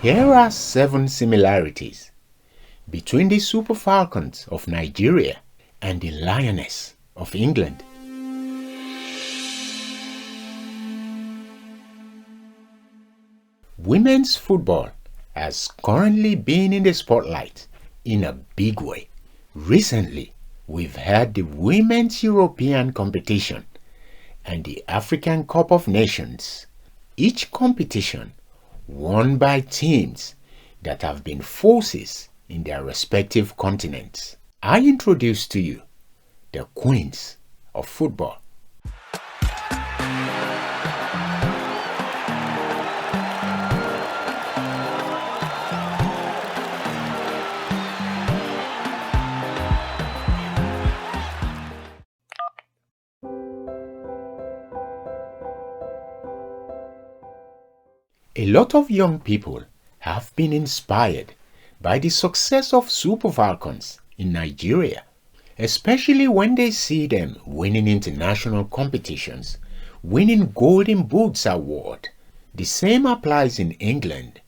Here are 7 similarities between the Super Falcons of Nigeria and the Lionesses of England. Women's football has currently been in the spotlight in a big way. Recently, we've had the Women's European competition and the African Cup of Nations, each competition won by teams that have been forces in their respective continents. I introduce to you the queens of football. A lot of young people have been inspired by the success of Super Falcons in Nigeria, especially when they see them winning international competitions, winning Golden Boots Award. The same applies in England.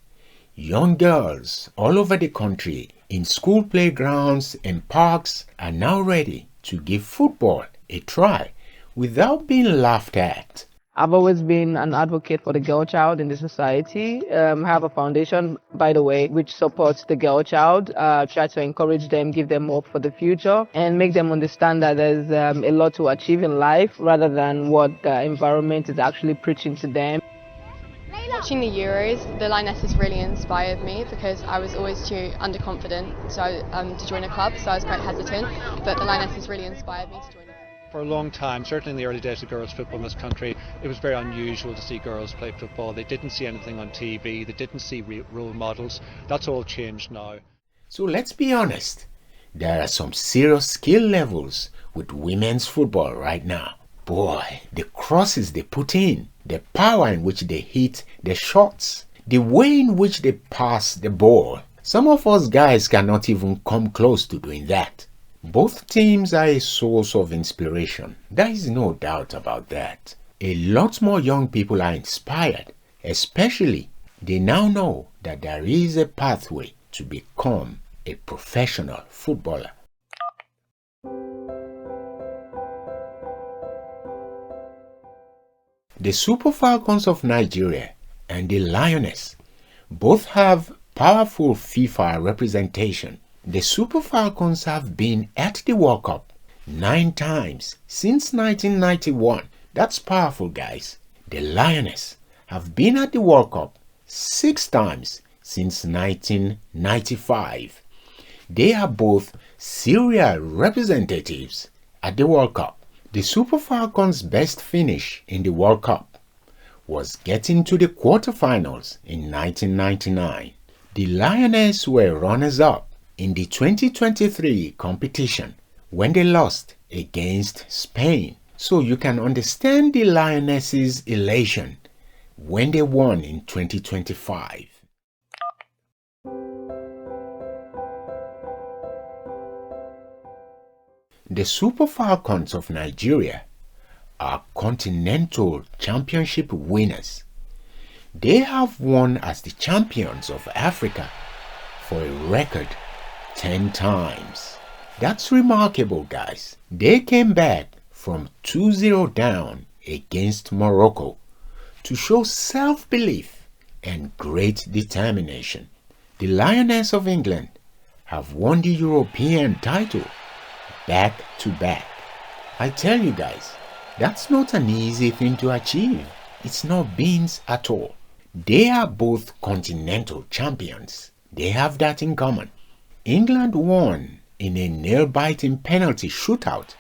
Young girls all over the country, in school playgrounds and parks, are now ready to give football a try without being laughed at. I've always been an advocate for the girl child in the society. I have a foundation, by the way, which supports the girl child, try to encourage them, give them hope for the future, and make them understand that there's a lot to achieve in life rather than what the environment is actually preaching to them. Watching the Euros, the Lionesses really inspired me because I was always too underconfident to join a club, so I was quite hesitant, but the Lionesses really inspired me to join. For a long time, certainly in the early days of girls' football in this country, it was very unusual to see girls play football. They didn't see anything on TV, they didn't see role models. That's all changed now. So let's be honest, there are some serious skill levels with women's football right now. Boy, the crosses they put in, the power in which they hit the shots, the way in which they pass the ball. Some of us guys cannot even come close to doing that. Both teams are a source of inspiration. There is no doubt about that. A lot more young people are inspired, especially they now know that there is a pathway to become a professional footballer. The Super Falcons of Nigeria and the Lionesses both have powerful FIFA representation. The Super Falcons have been at the World Cup 9 times since 1991. That's powerful, guys. The Lionesses have been at the World Cup 6 times since 1995. They are both serial representatives at the World Cup. The Super Falcons' best finish in the World Cup was getting to the quarterfinals in 1999. The Lionesses were runners-up in the 2023 competition when they lost against Spain. So you can understand the Lionesses' elation when they won in 2025. The Super Falcons of Nigeria are continental championship winners. They have won as the champions of Africa for a record 10 times. That's remarkable, guys. They came back from 2-0 down against Morocco to show self-belief and great determination. The Lionesses of England have won the European title back to back. I tell you guys, that's not an easy thing to achieve. It's not beans at all. They are both continental champions. They have that in common. England won in a nail-biting penalty shootout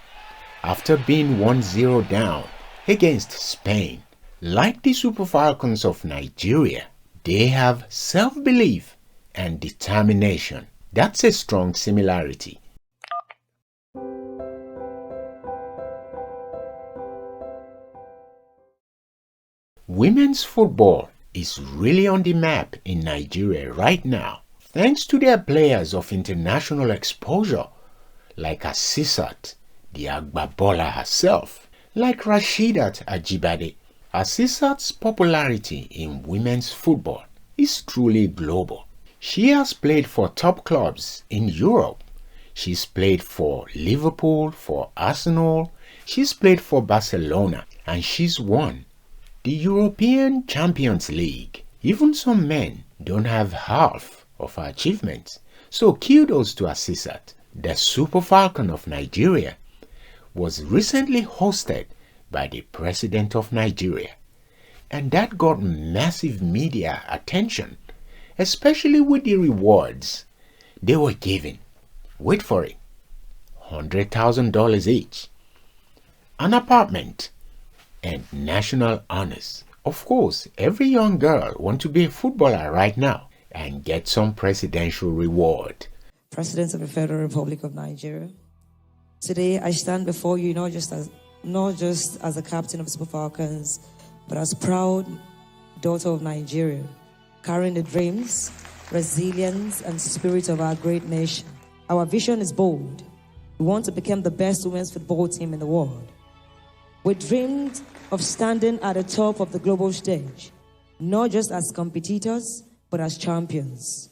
after being 1-0 down against Spain. Like the Super Falcons of Nigeria, they have self-belief and determination. That's a strong similarity. Women's football is really on the map in Nigeria right now, thanks to their players of international exposure like Asisat, the Agbabola herself, like Rasheedat Ajibade. Asisat's popularity in women's football is truly global. She has played for top clubs in Europe. She's played for Liverpool, for Arsenal, she's played for Barcelona, and she's won the European Champions League. Even some men don't have half of her achievements. So kudos to Asisat. The Super Falcon of Nigeria was recently hosted by the President of Nigeria, and that got massive media attention, especially with the rewards they were giving. Wait for it, $100,000 each, an apartment, and national honors. Of course, every young girl wants to be a footballer right now and get some presidential reward. President of the Federal Republic of Nigeria, today I stand before you not just as the captain of Super Falcons, but as proud daughter of Nigeria, carrying the dreams, resilience, and spirit of our great nation. Our vision is bold. We want to become the best women's football team in the world. We dreamed of standing at the top of the global stage, not just as competitors, but as champions.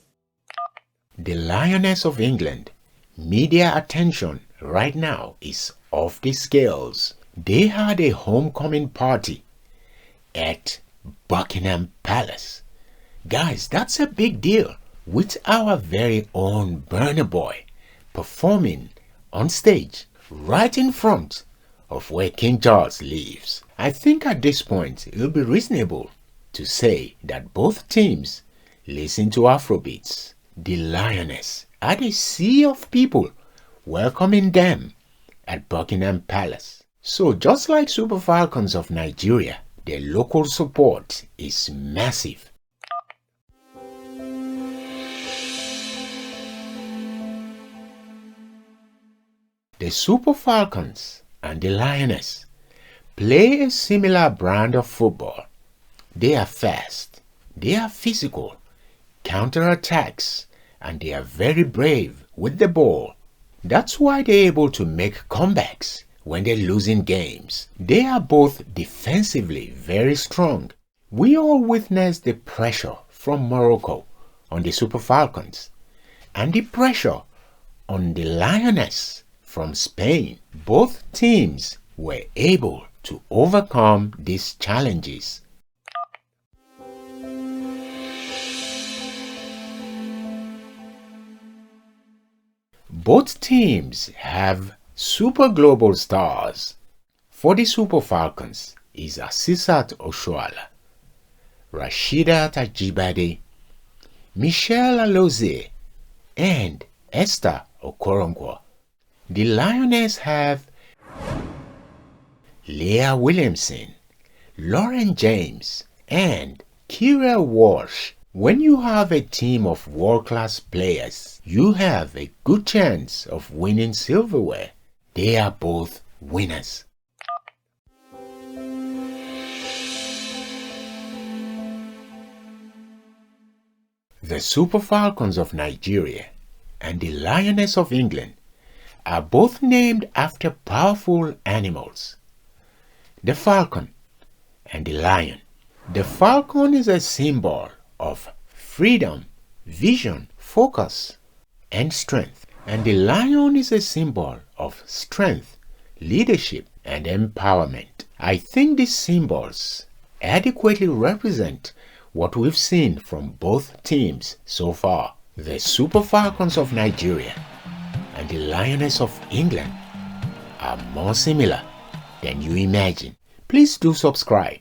The Lionesses of England media attention right now is off the scales. They had a homecoming party at Buckingham Palace. Guys, that's a big deal, with our very own Burna Boy performing on stage right in front of where King Charles lives. I think at this point it will be reasonable to say that both teams listen to Afrobeats. The Lioness had a sea of people welcoming them at Buckingham Palace. So just like Super Falcons of Nigeria, their local support is massive. The Super Falcons and the Lioness play a similar brand of football. They are fast, they are physical, counter-attacks, and they are very brave with the ball. That's why they're able to make comebacks when they're losing games. They are both defensively very strong. We all witnessed the pressure from Morocco on the Super Falcons and the pressure on the Lioness from Spain. Both teams were able to overcome these challenges. Both teams have super global stars. For the Super Falcons is Asisat Oshoala, Rasheedat Ajibade, Michelle Alozie, and Esther Okoronkwo. The Lionesses have Leah Williamson, Lauren James, and Kira Walsh. When you have a team of world-class players, you have a good chance of winning silverware. They are both winners. The Super Falcons of Nigeria and the Lionesses of England are both named after powerful animals, the falcon and the lion. The falcon is a symbol of freedom, vision, focus, and strength. And the lion is a symbol of strength, leadership, and empowerment. I think these symbols adequately represent what we've seen from both teams so far. The Super Falcons of Nigeria and the Lionesses of England are more similar than you imagine. Please do subscribe